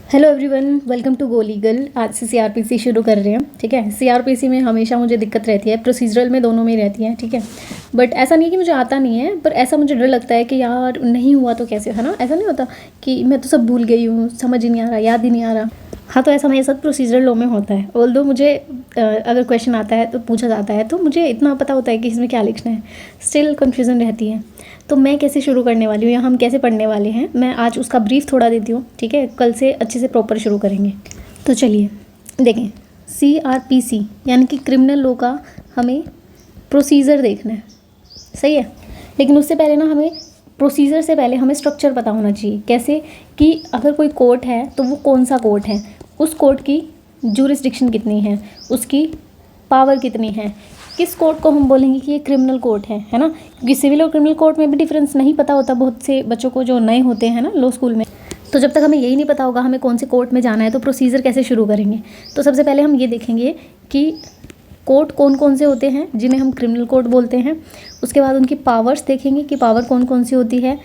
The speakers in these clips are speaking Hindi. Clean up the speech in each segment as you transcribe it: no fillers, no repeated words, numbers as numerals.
Hello everyone, welcome to go legal. आज से सीआरपीसी शुरू कर रहे हैं। ठीक है, सीआरपीसी में हमेशा मुझे दिक्कत रहती है, प्रोसीजरल में दोनों में रहती है। ठीक है, बट ऐसा नहीं कि मुझे आता नहीं है, पर ऐसा मुझे डर लगता है कि यार नहीं हुआ तो कैसे, है ना। ऐसा नहीं होता कि मैं तो सब भूल गई हूँ, समझ ही नहीं आ रहा, याद ही नहीं आ रहा। हाँ, तो ऐसा मेरे साथ प्रोसीजरल लॉ में होता है। ऑल्दो मुझे अगर क्वेश्चन आता है तो पूछा जाता है तो मुझे इतना पता होता है कि इसमें क्या लिखना है, स्टिल कन्फ्यूज़न रहती है। तो मैं कैसे शुरू करने वाली हूँ या हम कैसे पढ़ने वाले हैं, मैं आज उसका ब्रीफ थोड़ा देती हूँ। ठीक है, कल से अच्छे से प्रॉपर शुरू करेंगे। तो चलिए देखें, सीआरपीसी यानी कि क्रिमिनल लॉ का हमें प्रोसीजर देखना है, सही है। लेकिन उससे पहले ना हमें प्रोसीजर से पहले हमें स्ट्रक्चर पता होना चाहिए। कैसे कि अगर कोई कोर्ट है तो वो कौन सा कोर्ट है, उस कोर्ट की जूरिसडिक्शन कितनी है, उसकी पावर कितनी है, किस कोर्ट को हम बोलेंगे कि ये क्रिमिनल कोर्ट है ना। क्योंकि सिविल और क्रिमिनल कोर्ट में भी डिफरेंस नहीं पता होता बहुत से बच्चों को जो नए होते हैं ना लॉ स्कूल में। तो जब तक हमें यही नहीं पता होगा हमें कौन से कोर्ट में जाना है तो प्रोसीजर कैसे शुरू करेंगे। तो सबसे पहले हम ये देखेंगे कि कोर्ट कौन कौन से होते हैं जिन्हें हम क्रिमिनल कोर्ट बोलते हैं। उसके बाद उनकी पावर्स देखेंगे कि पावर कौन कौन सी होती है,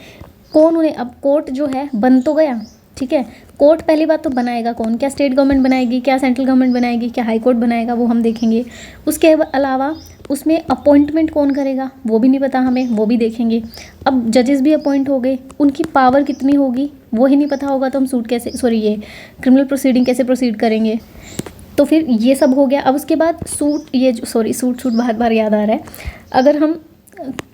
कौन उन्हें, अब कोर्ट जो है बन तो गया, ठीक है। कोर्ट पहली बात तो बनाएगा कौन, क्या स्टेट गवर्नमेंट बनाएगी, क्या सेंट्रल गवर्नमेंट बनाएगी, क्या हाई कोर्ट बनाएगा, वो हम देखेंगे। उसके अलावा उसमें अपॉइंटमेंट कौन करेगा वो भी नहीं पता हमें, वो भी देखेंगे। अब जजेस भी अपॉइंट हो गए, उनकी पावर कितनी होगी वो ही नहीं पता होगा तो हम ये क्रिमिनल प्रोसीडिंग कैसे प्रोसीड करेंगे। तो फिर ये सब हो गया। अब उसके बाद सूट बार बार याद आ रहा है। अगर हम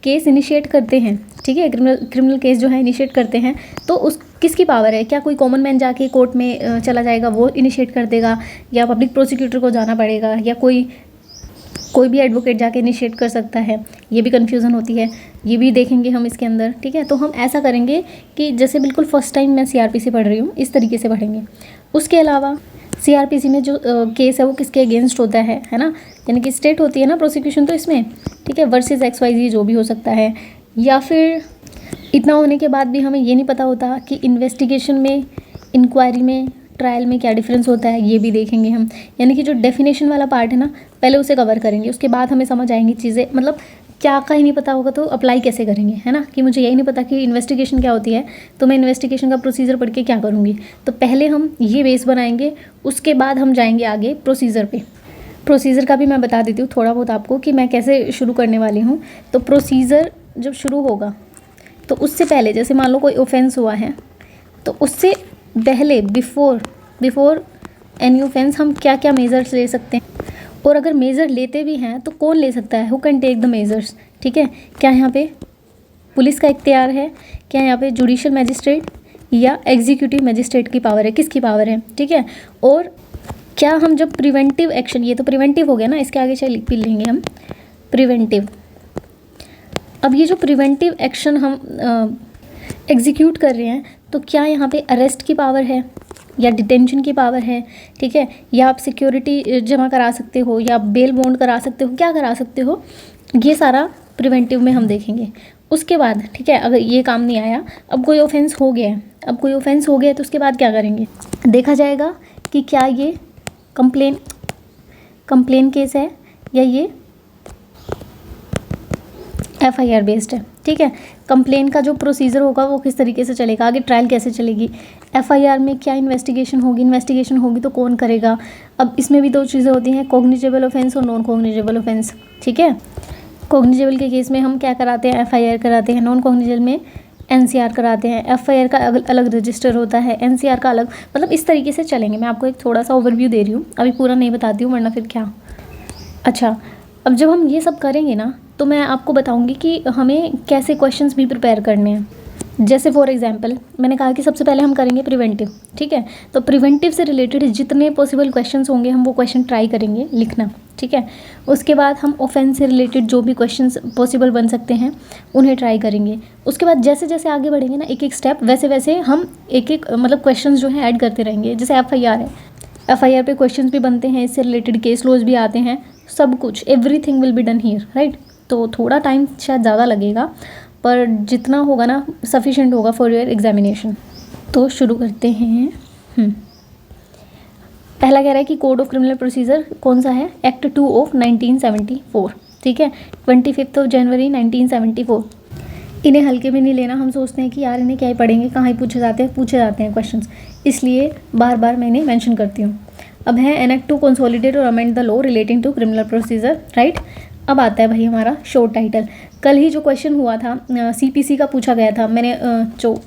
केस इनिशिएट करते हैं, ठीक है, क्रिमिनल केस जो है इनिशिएट करते हैं तो उस किसकी पावर है, क्या कोई कॉमन मैन जाके कोर्ट में चला जाएगा वो इनिशिएट कर देगा, या पब्लिक प्रोसिक्यूटर को जाना पड़ेगा, या कोई भी एडवोकेट जाके इनिशिएट कर सकता है। ये भी कन्फ्यूज़न होती है, ये भी देखेंगे हम इसके अंदर। ठीक है, तो हम ऐसा करेंगे कि जैसे बिल्कुल फर्स्ट टाइम मैं सीआरपीसी पढ़ रही हूँ इस तरीके से पढ़ेंगे। उसके अलावा सीआरपीसी में जो केस है वो किसके अगेंस्ट होता है ना, यानी कि स्टेट होती है ना प्रोसिक्यूशन तो इसमें, ठीक है, वर्सेस XYZ जो भी हो सकता है। या फिर इतना होने के बाद भी हमें ये नहीं पता होता कि इन्वेस्टिगेशन में, इंक्वायरी में, ट्रायल में क्या डिफरेंस होता है, ये भी देखेंगे हम। यानी कि जो डेफिनेशन वाला पार्ट है ना पहले उसे कवर करेंगे, उसके बाद हमें समझ आएंगी चीज़ें। मतलब क्या का ही नहीं पता होगा तो अप्लाई कैसे करेंगे, है ना। कि मुझे यही नहीं पता कि इन्वेस्टिगेशन क्या होती है तो मैं इन्वेस्टिगेशन का प्रोसीजर पढ़ के क्या करूँगी। तो पहले हम ये बेस बनाएंगे, उसके बाद हम जाएंगे आगे प्रोसीजर पे। प्रोसीजर का भी मैं बता देती हूँ थोड़ा बहुत आपको कि मैं कैसे शुरू करने वाली हूँ। तो प्रोसीजर जब शुरू होगा तो उससे पहले, जैसे मान लो कोई ऑफेंस हुआ है तो उससे पहले बिफोर एनी ऑफेंस हम क्या क्या मेजर्स ले सकते हैं, और अगर मेज़र लेते भी हैं तो कौन ले सकता है, who can take the measures. ठीक है, क्या यहाँ पे पुलिस का इख्तियार है, क्या यहाँ पे जुडिशियल मैजिस्ट्रेट या एग्जीक्यूटिव मैजिस्ट्रेट की पावर है, किसकी पावर है। ठीक है, और क्या हम जब प्रिवेंटिव एक्शन, ये तो प्रिवेंटिव हो गया ना, इसके आगे चलिए भी लेंगे हम प्रिवेंटिव। अब ये जो प्रिवेंटिव एक्शन हम एग्जीक्यूट कर रहे हैं तो क्या यहाँ पे अरेस्ट की पावर है या डिटेंशन की पावर है, ठीक है, या आप सिक्योरिटी जमा करा सकते हो, या बेल बॉन्ड करा सकते हो, क्या करा सकते हो, ये सारा प्रिवेंटिव में हम देखेंगे। उसके बाद ठीक है, अगर ये काम नहीं आया, अब कोई ऑफेंस हो गया है, तो उसके बाद क्या करेंगे, देखा जाएगा कि क्या ये कंप्लेन केस है या ये FIR बेस्ड है। ठीक है, कंप्लेन का जो प्रोसीजर होगा वो किस तरीके से चलेगा, आगे ट्रायल कैसे चलेगी, FIR में क्या इन्वेस्टिगेशन होगी तो कौन करेगा। अब इसमें भी दो चीज़ें होती हैं, कॉग्निजेबल ऑफेंस और नॉन कॉग्निजेबल ऑफेंस। ठीक है, कॉग्निजेबल के केस में हम क्या कराते हैं, FIR कराते हैं, नॉन कॉग्निजेबल में NCR कराते हैं। FIR का अलग रजिस्टर होता है, NCR का अलग, मतलब इस तरीके से चलेंगे। मैं आपको एक थोड़ा सा ओवरव्यू दे रही हूँ, अभी पूरा नहीं बताती हूँ वरना फिर क्या। अच्छा, अब जब हम ये सब करेंगे ना तो मैं आपको बताऊंगी कि हमें कैसे क्वेश्चंस भी प्रिपेयर करने हैं। जैसे फॉर एग्जांपल मैंने कहा कि सबसे पहले हम करेंगे प्रिवेंटिव। ठीक है, तो प्रिवेंटिव से रिलेटेड जितने पॉसिबल क्वेश्चंस होंगे हम वो क्वेश्चन ट्राई करेंगे लिखना। ठीक है, उसके बाद हम ऑफेंस से रिलेटेड जो भी क्वेश्चंस पॉसिबल बन सकते हैं उन्हें ट्राई करेंगे। उसके बाद जैसे जैसे आगे बढ़ेंगे ना एक एक स्टेप, वैसे वैसे हम एक एक मतलब क्वेश्चन जो है ऐड करते रहेंगे। जैसे FIR है, FIR पे क्वेश्चंस भी बनते हैं, इससे रिलेटेड केस लॉज भी आते हैं, सब कुछ, everything will be done here, right. तो थोड़ा टाइम शायद ज़्यादा लगेगा पर जितना होगा ना सफिशिएंट होगा फॉर योर एग्जामिनेशन। तो शुरू करते हैं। पहला कह रहा है कि कोड ऑफ क्रिमिनल प्रोसीजर कौन सा है, Act 2 of 1974। ठीक है, 25 जनवरी 1974। इन्हें हल्के में नहीं लेना। हम सोचते हैं कि यार इन्हें क्या ही पढ़ेंगे, कहाँ ही पूछे जाते हैं क्वेश्चंस, इसलिए बार बार मैं इन्हें मेंशन करती हूँ। अब है एनेक्ट टू कंसोलिडेट और amend the law relating to criminal procedure, right. अब आता है भाई हमारा शोर्ट टाइटल। कल ही जो क्वेश्चन हुआ था सीपीसी का पूछा गया था, मैंने जो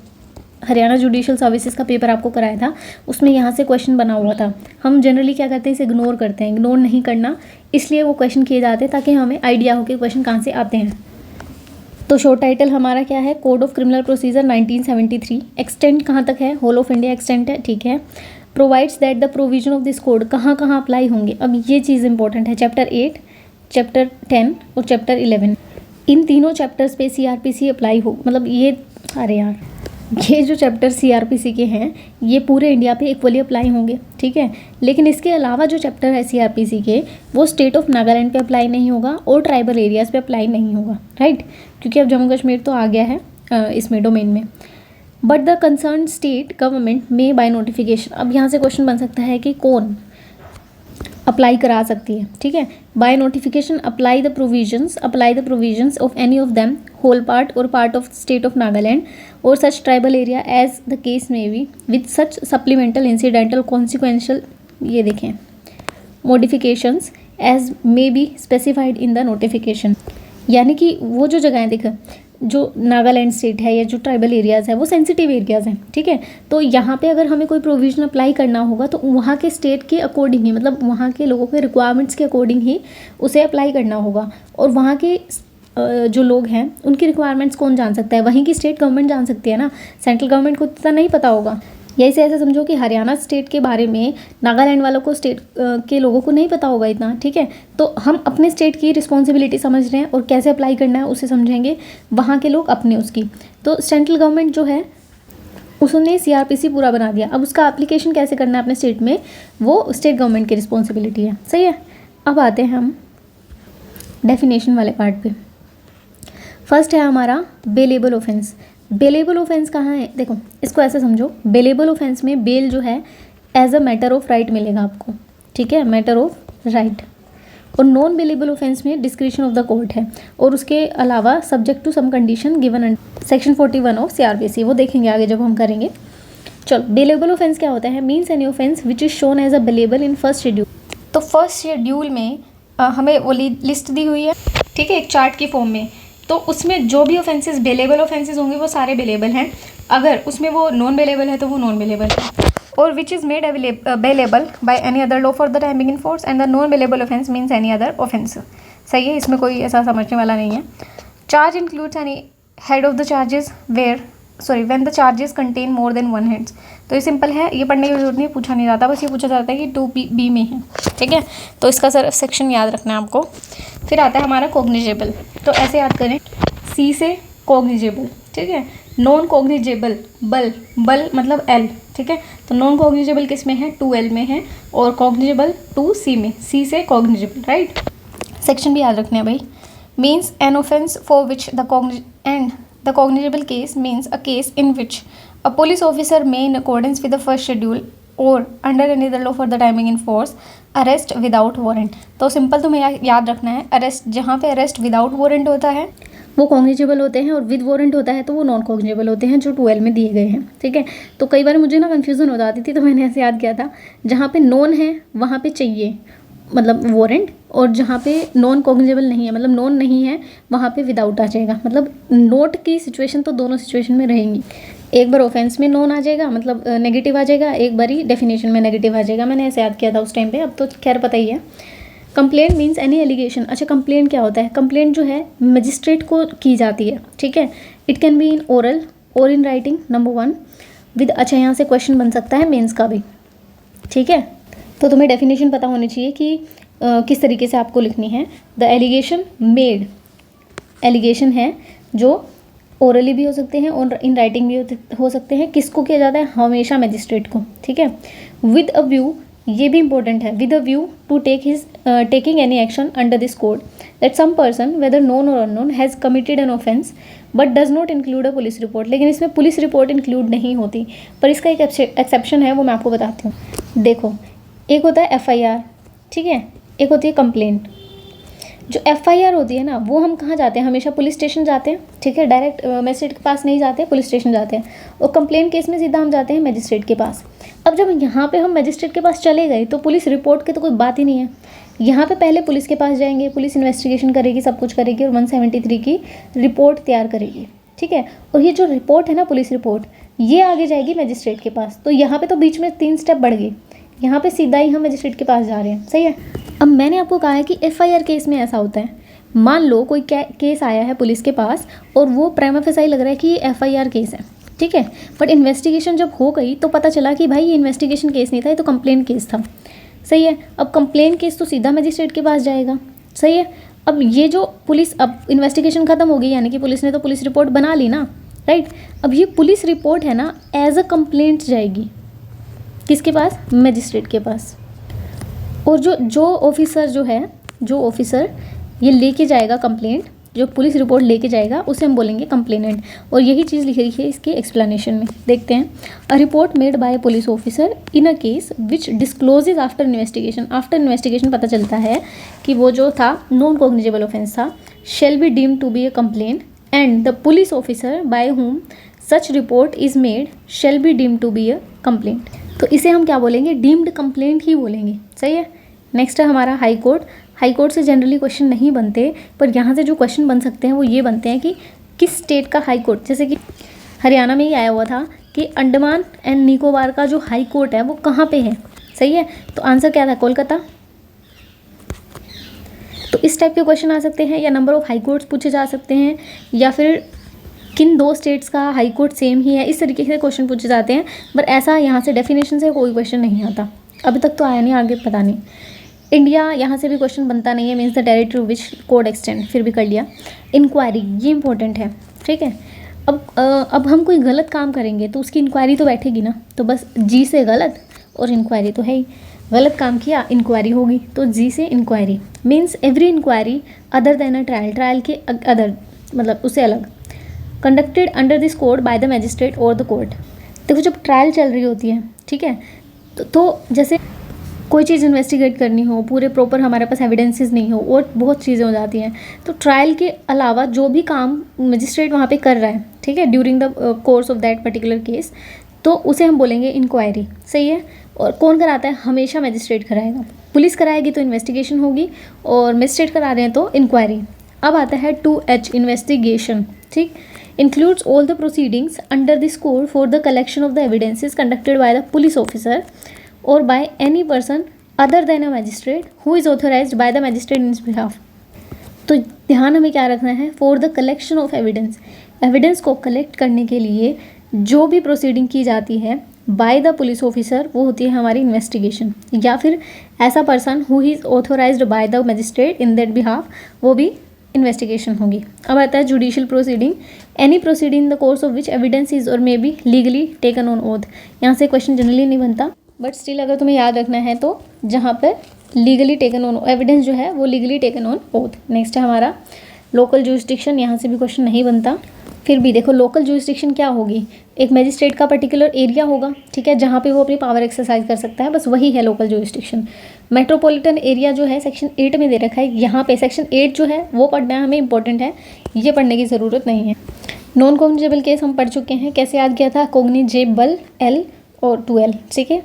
हरियाणा जुडिशल सर्विसेज का पेपर आपको कराया था उसमें यहाँ से क्वेश्चन बना हुआ था। हम जनरली क्या करते हैं, इसे इग्नोर करते हैं। इग्नोर नहीं करना, इसलिए वो क्वेश्चन किए जाते हैं ताकि हमें आइडिया हो कि क्वेश्चन कहाँ से आते हैं। तो शॉर्ट टाइटल हमारा क्या है, code of criminal procedure 1973। Extent कहाँ तक है, होल ऑफ इंडिया एक्सटेंट है, ठीक है। Provides that the provision of this code कहाँ कहाँ अप्लाई होंगे। अब ये चीज़ इंपॉर्टेंट है, चैप्टर 8, चैप्टर 10 और चैप्टर 11, इन तीनों चैप्टर्स पे सीआरपीसी अप्लाई हो। मतलब ये, अरे यार, ये जो चैप्टर सीआरपीसी के हैं ये पूरे इंडिया पे इक्वली अप्लाई होंगे, ठीक है। लेकिन इसके अलावा जो चैप्टर है सीआरपीसी के, वो स्टेट ऑफ नागालैंड पे अप्लाई नहीं होगा और ट्राइबल एरियाज़ पे अप्लाई नहीं होगा, राइट, क्योंकि अब जम्मू कश्मीर तो आ गया है इसमें डोमेन में। But the concern state government में बाय नोटिफिकेशन, अब यहाँ से क्वेश्चन बन सकता है कि कौन अप्लाई करा सकती है, ठीक है। By notification apply the provisions of any of them, whole part और part of state of Nagaland और such tribal area as the case may be with such supplemental incidental consequential, ये देखें, modifications as may be specified in the notification. यानी कि वो जो जगह देखो, जो नागालैंड स्टेट है या जो ट्राइबल एरियाज़ है वो सेंसिटिव एरियाज़ हैं, ठीक है। तो यहाँ पे अगर हमें कोई प्रोविजन अप्लाई करना होगा तो वहाँ के स्टेट के अकॉर्डिंग ही, मतलब वहाँ के लोगों के रिक्वायरमेंट्स के अकॉर्डिंग ही उसे अप्लाई करना होगा। और वहाँ के जो लोग हैं उनकी रिक्वायरमेंट्स कौन जान सकता है, वहीं की स्टेट गवर्नमेंट जान सकती है ना, सेंट्रल गवर्नमेंट को इतना नहीं पता होगा। यही से ऐसे समझो कि हरियाणा स्टेट के बारे में नागालैंड वालों को, स्टेट के लोगों को नहीं पता होगा इतना, ठीक है। तो हम अपने स्टेट की रिस्पॉन्सिबिलिटी समझ रहे हैं और कैसे अप्लाई करना है उसे समझेंगे, वहाँ के लोग अपने उसकी। तो सेंट्रल गवर्नमेंट जो है उसने सीआरपीसी पूरा बना दिया, अब उसका एप्लीकेशन कैसे करना है अपने स्टेट में वो स्टेट गवर्नमेंट की रिस्पॉन्सिबिलिटी है, सही है। अब आते हैं हम डेफिनेशन वाले पार्ट पे। फर्स्ट है हमारा बेलेबल ऑफेंस। बेलेबल ऑफेंस कहाँ है, देखो इसको ऐसे समझो, बेलेबल ऑफेंस में बेल जो है as a matter of right मिलेगा आपको, ठीक है, मैटर ऑफ राइट। और नॉन बेलेबल ऑफेंस में डिस्क्रिप्शन ऑफ द कोर्ट है, और उसके अलावा subject to some condition given under section 41 of CrPC, वो देखेंगे आगे जब हम करेंगे। चलो, बेलेबल ऑफेंस क्या होता है, means any offence which is shown as a bailable in first schedule. तो फर्स्ट शेड्यूल में हमें वो लिस्ट दी हुई है, ठीक है, एक चार्ट की फॉर्म में। तो उसमें जो भी ऑफेंसेस बेलेबल ऑफेंसेस होंगे वो सारे बेलेबल हैं, अगर उसमें वो नॉन बेलेबल है तो वो नॉन बेलेबल है। और which is made bailable by any other law for the time being in force and the non bailable offence means any other offence, सही है, इसमें कोई ऐसा समझने वाला नहीं है। Charge includes any head of the charges when the charges contain more than one heads. तो ये सिंपल है, ये पढ़ने की जरूरत नहीं, पूछा नहीं जाता, बस ये पूछा जाता है कि 2B में है, ठीक है। तो इसका सर सेक्शन याद रखना है आपको। फिर आता है हमारा कॉग्निजेबल, तो ऐसे याद करें, सी से कॉग्निजेबल, ठीक है, नॉन कॉग्निजेबल बल मतलब एल, ठीक है। तो नॉन कॉग्निजेबल किस में है, 2L में है, और कॉग्निजेबल 2C में, सी से कॉग्निजेबल, राइट। सेक्शन भी याद रखना है भाई। Means an offence for which the cognizable case means a case in which a police officer may in accordance with the first schedule और under any other law for the time being in force arrest without warrant. तो सिंपल तुम्हें याद रखना है, अरेस्ट, जहाँ पे अरेस्ट विदाउट वारंट होता है वो कॉग्निजेबल होते हैं, और विद वारंट होता है तो वो नॉन कॉग्निजेबल होते हैं, जो 2L में दिए गए हैं, ठीक है। तो कई बार मुझे ना कन्फ्यूज़न हो जाती थी, तो मैंने ऐसे याद किया था, जहाँ पे नॉन है वहाँ पे चाहिए मतलब वारंट, और जहाँ पे नॉन कॉग्निजेबल नहीं है मतलब नॉन नहीं है वहाँ पे विदाउट आ जाएगा। मतलब नोट की सिचुएशन तो दोनों सिचुएशन में रहेंगी, एक बार ऑफेंस में नॉन आ जाएगा मतलब नेगेटिव आ जाएगा, एक बार ही डेफिनेशन में नेगेटिव आ जाएगा। मैंने ऐसे याद किया था उस टाइम पे, अब तो खैर पता ही है। Complaint means any allegation. अच्छा, कंप्लेंट क्या होता है, कंप्लेंट जो है मजिस्ट्रेट को की जाती है, ठीक है। It can be in oral और इन राइटिंग, नंबर 1 विद, अच्छा यहाँ से क्वेश्चन बन सकता है मेंस का भी, ठीक है। तो तुम्हें डेफिनेशन पता होनी चाहिए कि किस तरीके से आपको लिखनी है। द एलिगेशन मेड, एलिगेशन है जो ओरली भी हो सकते हैं और इन राइटिंग भी हो सकते हैं। किसको किया जाता है, हमेशा मजिस्ट्रेट को, ठीक है। विद अ व्यू, ये भी इंपॉर्टेंट है, with a view to taking any action under this code that some person whether known और unknown has committed an offence but does not include a police report. लेकिन इसमें पुलिस रिपोर्ट इंक्लूड नहीं होती, पर इसका एक एक्सेप्शन है, वो मैं आपको बताती हूँ। देखो, एक होता है FIR, ठीक है, एक होती है कंप्लेंट। जो एफआईआर होती है ना, वो हम कहाँ जाते हैं, हमेशा पुलिस स्टेशन जाते हैं, ठीक है, डायरेक्ट मजिस्ट्रेट के पास नहीं जाते, पुलिस स्टेशन जाते हैं। और कंप्लेंट केस में सीधा हम जाते हैं मजिस्ट्रेट के पास। अब जब यहाँ पे हम मजिस्ट्रेट के पास चले गए तो पुलिस रिपोर्ट की तो कोई बात ही नहीं है। यहाँ पे पहले पुलिस के पास जाएंगे, पुलिस इन्वेस्टिगेशन करेगी, सब कुछ करेगी और 173 की रिपोर्ट तैयार करेगी, ठीक है। और ये जो रिपोर्ट है ना, पुलिस रिपोर्ट, ये आगे जाएगी मजिस्ट्रेट के पास। तो यहाँ पे तो बीच में 3 स्टेप बढ़ गए, यहाँ पे सीधा ही हम मजिस्ट्रेट के पास जा रहे हैं, सही है। अब मैंने आपको कहा है कि एफआईआर केस में ऐसा होता है, मान लो कोई केस आया है पुलिस के पास और वो प्राइमा फेसाई लग रहा है कि ये एफआईआर केस है, ठीक है, बट इन्वेस्टिगेशन जब हो गई तो पता चला कि भाई ये इन्वेस्टिगेशन केस नहीं था, ये तो कंप्लेंट केस था, सही है। अब कंप्लेंट केस तो सीधा मजिस्ट्रेट के पास जाएगा, सही है। अब ये जो पुलिस, अब इन्वेस्टिगेशन खत्म हो गई, यानी कि पुलिस ने तो पुलिस रिपोर्ट बना ली ना, राइट। अब ये पुलिस रिपोर्ट है ना, एज अ कंप्लेंट जाएगी किसके पास, मजिस्ट्रेट के पास। और जो ऑफिसर जो ऑफिसर ये लेके जाएगा कंप्लेंट, जो पुलिस रिपोर्ट लेके जाएगा, उसे हम बोलेंगे कंप्लेनेंट। और यही चीज़ लिखी है इसके एक्सप्लेनेशन में, देखते हैं। A report made by police officer in a case which discloses after investigation. After investigation पता चलता है कि वो जो था नॉन कॉग्निजेबल ऑफेंस था, shall be deemed to be a complaint and the police officer by whom such report is made shall be deemed to be a complaint. तो इसे हम क्या बोलेंगे, डीम्ड कंप्लेंट ही बोलेंगे, सही है। नेक्स्ट है हमारा हाई कोर्ट। हाई कोर्ट से जनरली क्वेश्चन नहीं बनते, पर यहाँ से जो क्वेश्चन बन सकते हैं वो ये बनते हैं कि किस स्टेट का हाई कोर्ट, जैसे कि हरियाणा में ही आया हुआ था कि अंडमान एंड निकोबार का जो हाई कोर्ट है वो कहाँ पे है, सही है। तो आंसर क्या था, कोलकाता। तो इस टाइप के क्वेश्चन आ सकते हैं, या नंबर ऑफ हाई कोर्ट्स पूछे जा सकते हैं, या फिर किन 2 स्टेट्स का हाई कोर्ट सेम ही है, इस तरीके से क्वेश्चन पूछे जाते हैं। पर ऐसा यहाँ से डेफिनेशन से कोई क्वेश्चन नहीं आता, अभी तक तो आया नहीं, आगे पता नहीं। इंडिया, यहाँ से भी क्वेश्चन बनता नहीं है, means the territory which code extend, फिर भी कर लिया। इंक्वायरी, ये इंपॉर्टेंट है, ठीक है। अब हम कोई गलत काम करेंगे तो उसकी इंक्वायरी तो बैठेगी ना, तो बस जी से गलत और इंक्वायरी तो है ही, गलत काम किया इंक्वायरी होगी, तो जी से inquiry. Means every inquiry other than a trial, trial के अदर मतलब उससे अलग, conducted under this code by the magistrate और द कोर्ट। देखो जब ट्रायल चल रही होती है, ठीक है, तो जैसे कोई चीज़ इन्वेस्टिगेट करनी हो, पूरे प्रॉपर हमारे पास एविडेंसेस नहीं हो और बहुत चीज़ें हो जाती हैं, तो ट्रायल के अलावा जो भी काम मजिस्ट्रेट वहाँ पे कर रहा है, ठीक है, during the course of that particular case, तो उसे हम बोलेंगे इंक्वायरी, सही है। और कौन कराता है, हमेशा मजिस्ट्रेट कराएगा। पुलिस कराएगी तो इन्वेस्टिगेशन होगी, और मजिस्ट्रेट करा रहे हैं तो इंक्वायरी। अब आता है 2H, इन्वेस्टिगेशन, ठीक, includes all the proceedings under this code for the collection of the evidences conducted by the police officer or by any person other than a magistrate who is authorized by the magistrate in his behalf। तो ध्यान हमें क्या रखना है, for the collection of evidence, evidence को कलेक्ट करने के लिए जो भी प्रोसीडिंग की जाती है बाय द पुलिस ऑफिसर, वो होती है हमारी इन्वेस्टिगेशन, या फिर ऐसा person who is authorised by the magistrate in that behalf, वो भी इन्वेस्टिगेशन होगी। अब आता है judicial proceeding, any proceeding in the course of which evidence is और may be legally taken on oath. यहाँ से क्वेश्चन जनरली नहीं बनता, बट स्टिल अगर तुम्हें याद रखना है तो जहाँ पर लीगली टेकन ऑन एविडेंस जो है वो legally taken on oath. Next है हमारा लोकल जुरिस्डिक्शन, यहाँ से भी क्वेश्चन नहीं बनता। फिर भी देखो लोकल जुरिस्डिक्शन क्या होगी, एक मैजिस्ट्रेट का पर्टिकुलर एरिया होगा, ठीक है, जहाँ पे वो अपनी पावर एक्सरसाइज कर सकता है, बस वही है लोकल जुरिस्डिक्शन। मेट्रोपॉलिटन एरिया जो है सेक्शन 8 में दे रखा है, यहाँ पे सेक्शन 8 जो है वो पढ़ना हमें इंपॉर्टेंट है, ये पढ़ने की ज़रूरत नहीं है। नॉन कॉग्निजेबल केस हम पढ़ चुके हैं, कैसे याद किया था, कॉग्निजेबल L और 2L, ठीक है।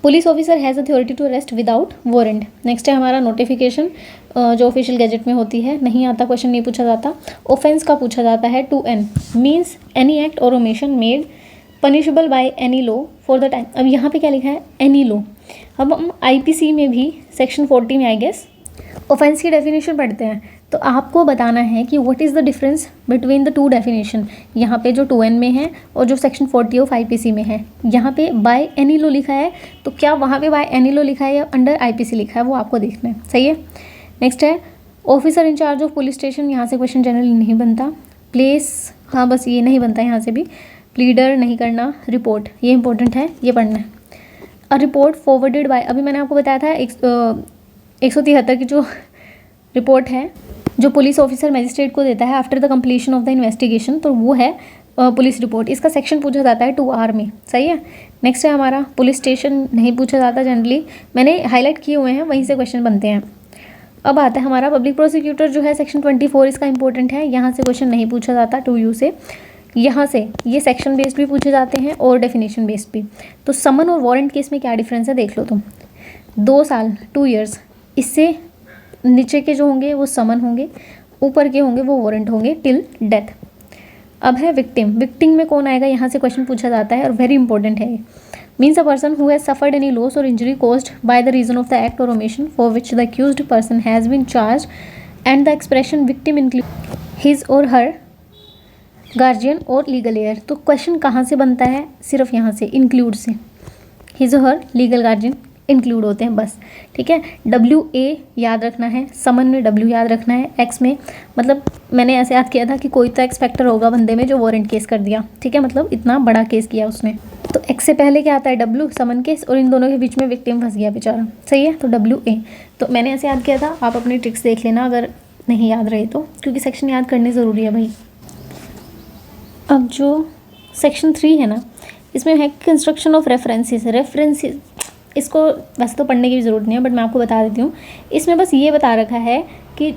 Police officer has authority to arrest without warrant. Next है हमारा नोटिफिकेशन, जो ऑफिशियल गैजेट में होती है, नहीं आता, क्वेश्चन नहीं पूछा जाता। ऑफेंस का पूछा जाता है 2N, मीन्स एनी एक्ट और omission made punishable by any law for the time. अब यहाँ पे क्या लिखा है, एनी लॉ। अब हम IPC में भी सेक्शन 40 में आई गेस ऑफेंस की डेफिनेशन पढ़ते हैं, तो आपको बताना है कि what is the difference between the 2 definition, यहाँ पे जो 2N में है और जो सेक्शन 40 ऑफ IPC में है। यहाँ पे बाय एनी लॉ लिखा है, तो क्या वहाँ पे बाय एनी लॉ लिखा है या अंडर IPC लिखा है, वो आपको देखना है, सही है। नेक्स्ट है officer in charge of police station, यहाँ से क्वेश्चन जनरली नहीं बनता। प्लेस, हाँ बस ये नहीं बनता यहाँ से भी। प्लीडर नहीं करना। रिपोर्ट, ये इंपॉर्टेंट है, ये पढ़ना है। अ रिपोर्ट फॉरवर्डेड बाय, अभी मैंने आपको बताया था 173 की जो रिपोर्ट है जो पुलिस ऑफिसर मजिस्ट्रेट को देता है after the completion of the investigation, तो वो है पुलिस रिपोर्ट। इसका सेक्शन पूछा जाता है 2R में, सही है। नेक्स्ट है हमारा पुलिस स्टेशन, नहीं पूछा जाता जनरली, मैंने हाईलाइट किए हुए हैं, वहीं से क्वेश्चन बनते हैं। अब आता है हमारा पब्लिक प्रोसिक्यूटर जो है सेक्शन 24, इसका इंपॉर्टेंट है, यहाँ से क्वेश्चन नहीं पूछा जाता 2U से, यहाँ से ये सेक्शन बेस्ड भी पूछे जाते हैं और डेफिनेशन बेस्ड भी। तो समन और वारंट केस में क्या डिफरेंस है देख लो तुम। 2 साल 2 इयर्स, इससे नीचे के जो होंगे वो समन होंगे, ऊपर के होंगे वो वारंट होंगे टिल डेथ। अब है विक्टिम, विक्टिम में कौन आएगा, यहाँ से क्वेश्चन पूछा जाता है और वेरी इंपॉर्टेंट है। Means a person who has suffered any loss और injury caused by the reason of the act और omission for which the accused person has been charge and the expression victim include his और हर गार्जियन और लीगल एयर। तो क्वेश्चन कहाँ से बनता है, सिर्फ यहाँ से, इंक्लूड से, हिज और हर लीगल गार्जियन इंक्लूड होते हैं बस, ठीक है। WA याद रखना है, समन में W याद रखना है, X में मतलब मैंने ऐसे याद किया था कि कोई तो एक्स फैक्टर होगा बंदे में जो वारंट केस कर दिया, ठीक है, मतलब इतना बड़ा केस किया उसने। तो X से पहले क्या आता है W, समन केस, और इन दोनों के बीच में विक्टिम फंस गया बेचारा, सही है। तो WA, तो मैंने ऐसे याद किया था, आप अपनी ट्रिक्स देख लेना अगर नहीं याद रहे तो, क्योंकि सेक्शन याद करने ज़रूरी है भाई। अब जो सेक्शन 3 है ना, इसमें है कंस्ट्रक्शन ऑफ रेफरेंसेस। इसको वैसे तो पढ़ने की भी ज़रूरत नहीं है बट मैं आपको बता देती हूँ। इसमें बस ये बता रखा है कि